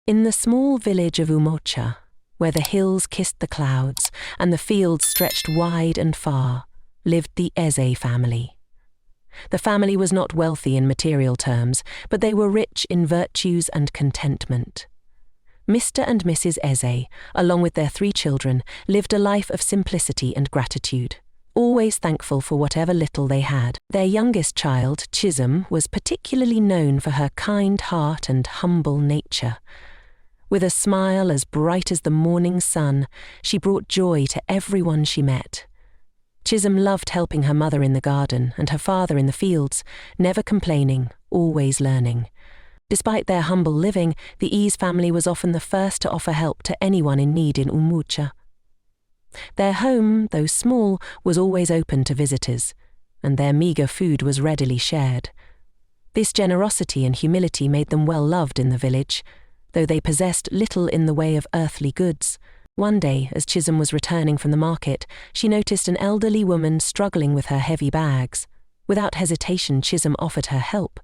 In the small village of Umocha, where the hills kissed the clouds and the fields stretched wide and far, lived the Eze family. The family was not wealthy in material terms, but they were rich in virtues and contentment. Mr. and Mrs. Eze, along with their 3 children, lived a life of simplicity and gratitude, always thankful for whatever little they had. Their youngest child, Chisom, was particularly known for her kind heart and humble nature. With a smile as bright as the morning sun, she brought joy to everyone she met. Chisom loved helping her mother in the garden and her father in the fields, never complaining, always learning. Despite their humble living, the Eze family was often the first to offer help to anyone in need in Umocha. Their home, though small, was always open to visitors, and their meagre food was readily shared. This generosity and humility made them well loved in the village, though they possessed little in the way of earthly goods. One day, as Chisom was returning from the market, she noticed an elderly woman struggling with her heavy bags. Without hesitation, Chisom offered her help.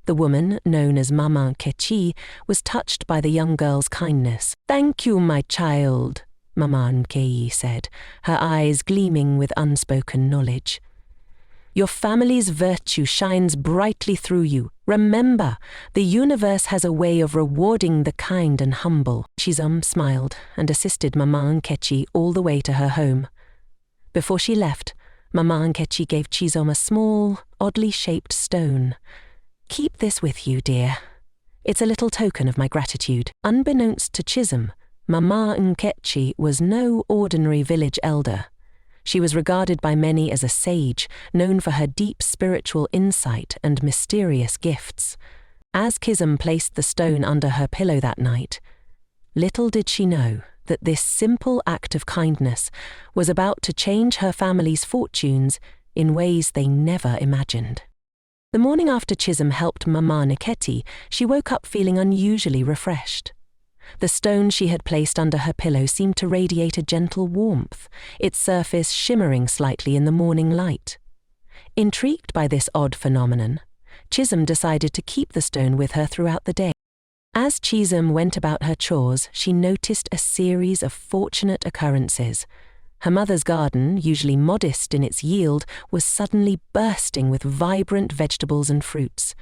The woman, known as Mama Nkechi, was touched by the young girl's kindness. "Thank you, my child," Mama Nkechi said, her eyes gleaming with unspoken knowledge. "Your family's virtue shines brightly through you. Remember, the universe has a way of rewarding the kind and humble." Chisom smiled and assisted Mama Nkechi all the way to her home. Before she left, Mama Nkechi gave Chisom a small, oddly shaped stone. "Keep this with you, dear. It's a little token of my gratitude." Unbeknownst to Chisom, Mama Nkechi was no ordinary village elder. She was regarded by many as a sage, known for her deep spiritual insight and mysterious gifts. As Chisom placed the stone under her pillow that night, little did she know that this simple act of kindness was about to change her family's fortunes in ways they never imagined. The morning after Chisom helped Mama Nkechi, she woke up feeling unusually refreshed. The stone she had placed under her pillow seemed to radiate a gentle warmth, its surface shimmering slightly in the morning light. Intrigued by this odd phenomenon, Chisom decided to keep the stone with her throughout the day. As Chisom went about her chores, she noticed a series of fortunate occurrences. Her mother's garden, usually modest in its yield, was suddenly bursting with vibrant vegetables and fruits.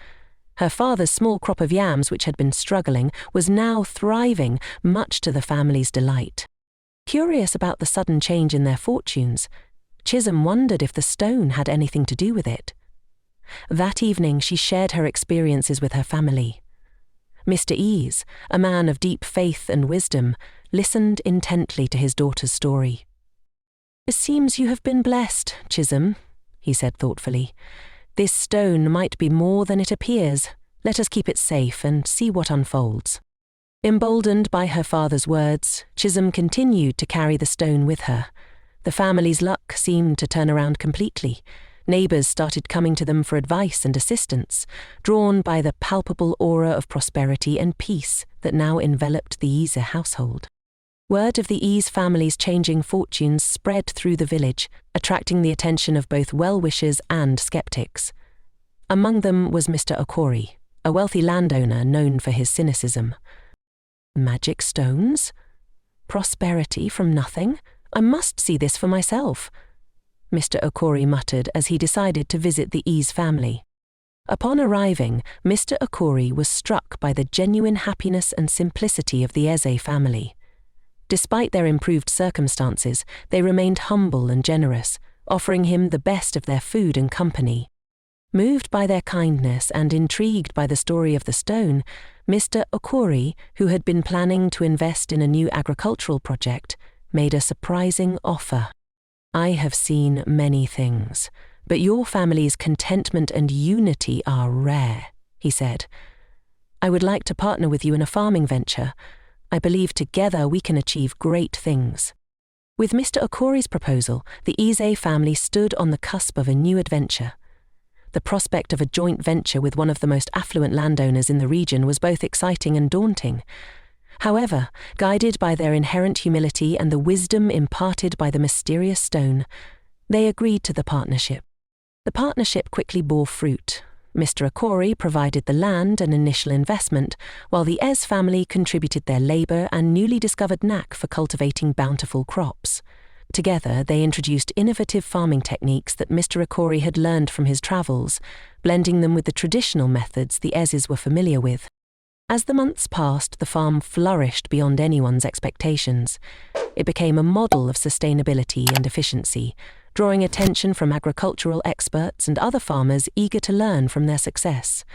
Her father's small crop of yams, which had been struggling, was now thriving, much to the family's delight. Curious about the sudden change in their fortunes, Chisom wondered if the stone had anything to do with it. That evening she shared her experiences with her family. Mr. Eze, a man of deep faith and wisdom, listened intently to his daughter's story. "It seems you have been blessed, Chisom," he said thoughtfully. "This stone might be more than it appears. Let us keep it safe and see what unfolds." Emboldened by her father's words, Chisom continued to carry the stone with her. The family's luck seemed to turn around completely. Neighbours started coming to them for advice and assistance, drawn by the palpable aura of prosperity and peace that now enveloped the Eze household. Word of the Eze family's changing fortunes spread through the village, attracting the attention of both well-wishers and skeptics. Among them was Mr. Okori, a wealthy landowner known for his cynicism. "Magic stones? Prosperity from nothing? I must see this for myself," Mr. Okori muttered as he decided to visit the Eze family. Upon arriving, Mr. Okori was struck by the genuine happiness and simplicity of the Eze family. Despite their improved circumstances, they remained humble and generous, offering him the best of their food and company. Moved by their kindness and intrigued by the story of the stone, Mr. Okori, who had been planning to invest in a new agricultural project, made a surprising offer. "I have seen many things, but your family's contentment and unity are rare," he said. "I would like to partner with you in a farming venture. I believe together we can achieve great things." With Mr. Okori's proposal, the Eze family stood on the cusp of a new adventure. The prospect of a joint venture with one of the most affluent landowners in the region was both exciting and daunting. However, guided by their inherent humility and the wisdom imparted by the mysterious stone, they agreed to the partnership. The partnership quickly bore fruit. Mr. Okorie provided the land and initial investment, while the Ez family contributed their labour and newly discovered knack for cultivating bountiful crops. Together, they introduced innovative farming techniques that Mr. Okorie had learned from his travels, blending them with the traditional methods the Ezes were familiar with. As the months passed, the farm flourished beyond anyone's expectations. It became a model of sustainability and efficiency, drawing attention from agricultural experts and other farmers eager to learn from their success.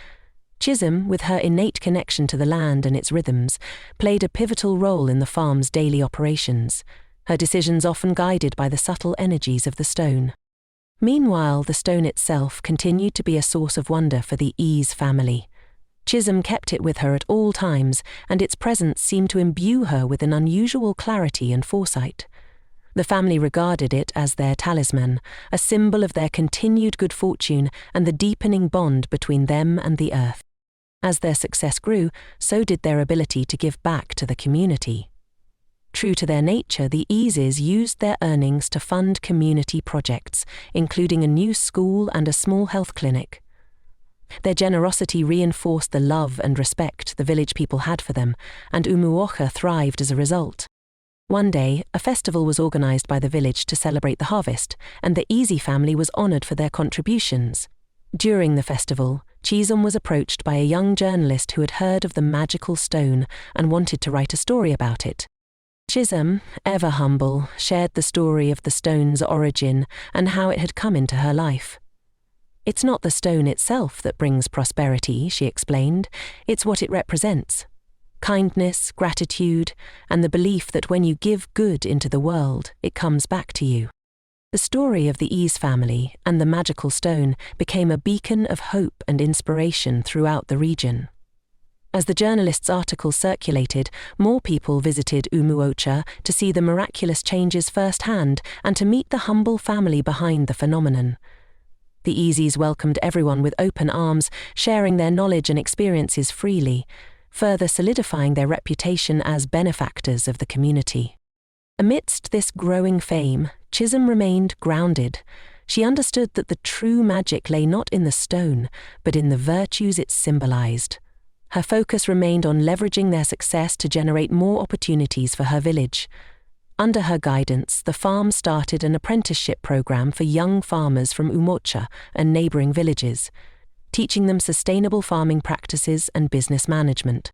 Chisom, with her innate connection to the land and its rhythms, played a pivotal role in the farm's daily operations, her decisions often guided by the subtle energies of the stone. Meanwhile, the stone itself continued to be a source of wonder for the Ez family. Chisom kept it with her at all times, and its presence seemed to imbue her with an unusual clarity and foresight. The family regarded it as their talisman, a symbol of their continued good fortune and the deepening bond between them and the earth. As their success grew, so did their ability to give back to the community. True to their nature, the Ezes used their earnings to fund community projects, including a new school and a small health clinic. Their generosity reinforced the love and respect the village people had for them, and Umuoka thrived as a result. One day, a festival was organized by the village to celebrate the harvest, and the Eze family was honored for their contributions. During the festival, Chisom was approached by a young journalist who had heard of the magical stone and wanted to write a story about it. Chisom, ever humble, shared the story of the stone's origin and how it had come into her life. "It's not the stone itself that brings prosperity," she explained. "It's what it represents. Kindness, gratitude, and the belief that when you give good into the world, it comes back to you." The story of the Eze family and the magical stone became a beacon of hope and inspiration throughout the region. As the journalist's article circulated, more people visited Umuocha to see the miraculous changes firsthand and to meet the humble family behind the phenomenon. The Ezes welcomed everyone with open arms, sharing their knowledge and experiences freely, further solidifying their reputation as benefactors of the community. Amidst this growing fame, Chisom remained grounded. She understood that the true magic lay not in the stone, but in the virtues it symbolized. Her focus remained on leveraging their success to generate more opportunities for her village. Under her guidance, the farm started an apprenticeship program for young farmers from Umocha and neighboring villages, teaching them sustainable farming practices and business management.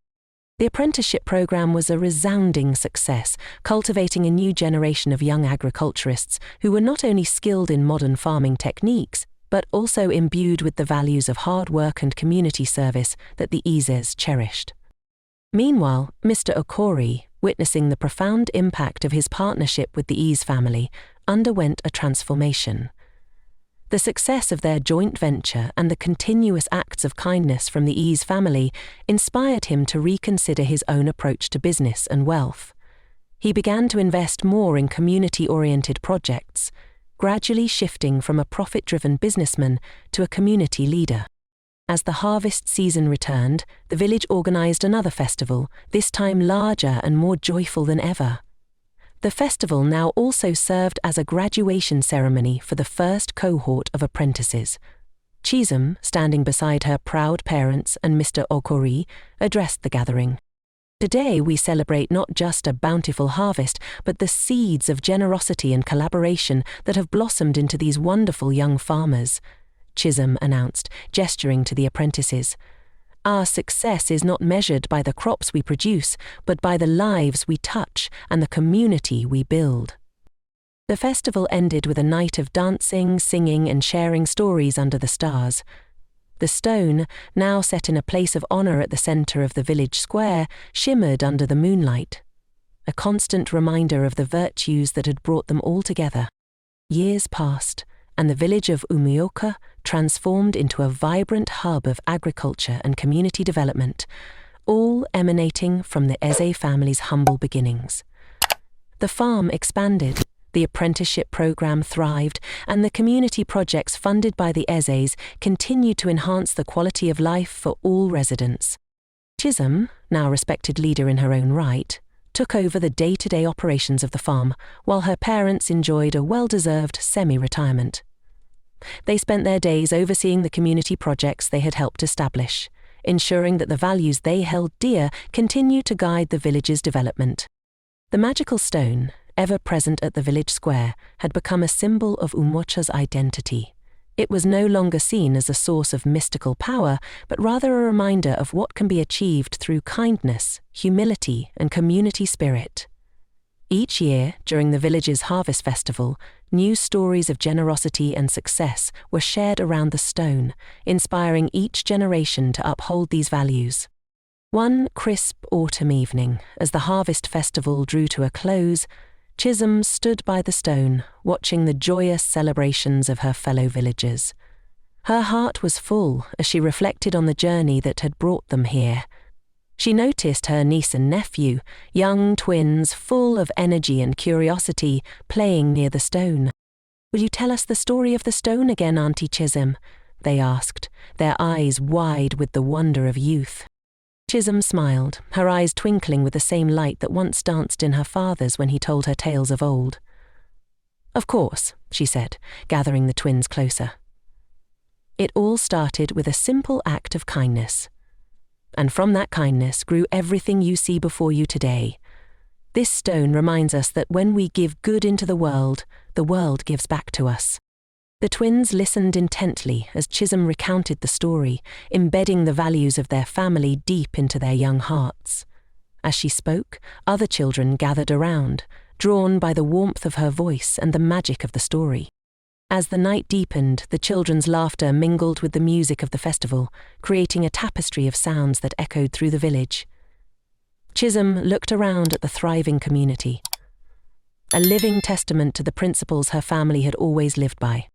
The apprenticeship program was a resounding success, cultivating a new generation of young agriculturists who were not only skilled in modern farming techniques, but also imbued with the values of hard work and community service that the Ezes cherished. Meanwhile, Mr. Okorie, witnessing the profound impact of his partnership with the Eze family, underwent a transformation. The success of their joint venture and the continuous acts of kindness from the Eze family inspired him to reconsider his own approach to business and wealth. He began to invest more in community-oriented projects, gradually shifting from a profit-driven businessman to a community leader. As the harvest season returned, the village organized another festival, this time larger and more joyful than ever. The festival now also served as a graduation ceremony for the first cohort of apprentices. Chisom, standing beside her proud parents and Mr. Okorie, addressed the gathering. "Today we celebrate not just a bountiful harvest, but the seeds of generosity and collaboration that have blossomed into these wonderful young farmers," Chisom announced, gesturing to the apprentices. "Our success is not measured by the crops we produce, but by the lives we touch and the community we build." The festival ended with a night of dancing, singing, and sharing stories under the stars. The stone, now set in a place of honor at the center of the village square, shimmered under the moonlight, a constant reminder of the virtues that had brought them all together. Years passed, and the village of Umuoka transformed into a vibrant hub of agriculture and community development, all emanating from the Eze family's humble beginnings. The farm expanded, the apprenticeship program thrived, and the community projects funded by the Ezes continued to enhance the quality of life for all residents. Chisom, now a respected leader in her own right, took over the day-to-day operations of the farm, while her parents enjoyed a well-deserved semi-retirement. They spent their days overseeing the community projects they had helped establish, ensuring that the values they held dear continued to guide the village's development. The magical stone, ever present at the village square, had become a symbol of Umocha's identity. It was no longer seen as a source of mystical power, but rather a reminder of what can be achieved through kindness, humility, and community spirit. Each year, during the village's harvest festival, new stories of generosity and success were shared around the stone, inspiring each generation to uphold these values. One crisp autumn evening, as the harvest festival drew to a close, Chisom stood by the stone, watching the joyous celebrations of her fellow villagers. Her heart was full as she reflected on the journey that had brought them here. She noticed her niece and nephew, young twins full of energy and curiosity, playing near the stone. "Will you tell us the story of the stone again, Auntie Chisom?" they asked, their eyes wide with the wonder of youth. Chisom smiled, her eyes twinkling with the same light that once danced in her father's when he told her tales of old. "Of course," she said, gathering the twins closer. "It all started with a simple act of kindness. And from that kindness grew everything you see before you today. This stone reminds us that when we give good into the world gives back to us." The twins listened intently as Chisom recounted the story, embedding the values of their family deep into their young hearts. As she spoke, other children gathered around, drawn by the warmth of her voice and the magic of the story. As the night deepened, the children's laughter mingled with the music of the festival, creating a tapestry of sounds that echoed through the village. Chisom looked around at the thriving community, a living testament to the principles her family had always lived by.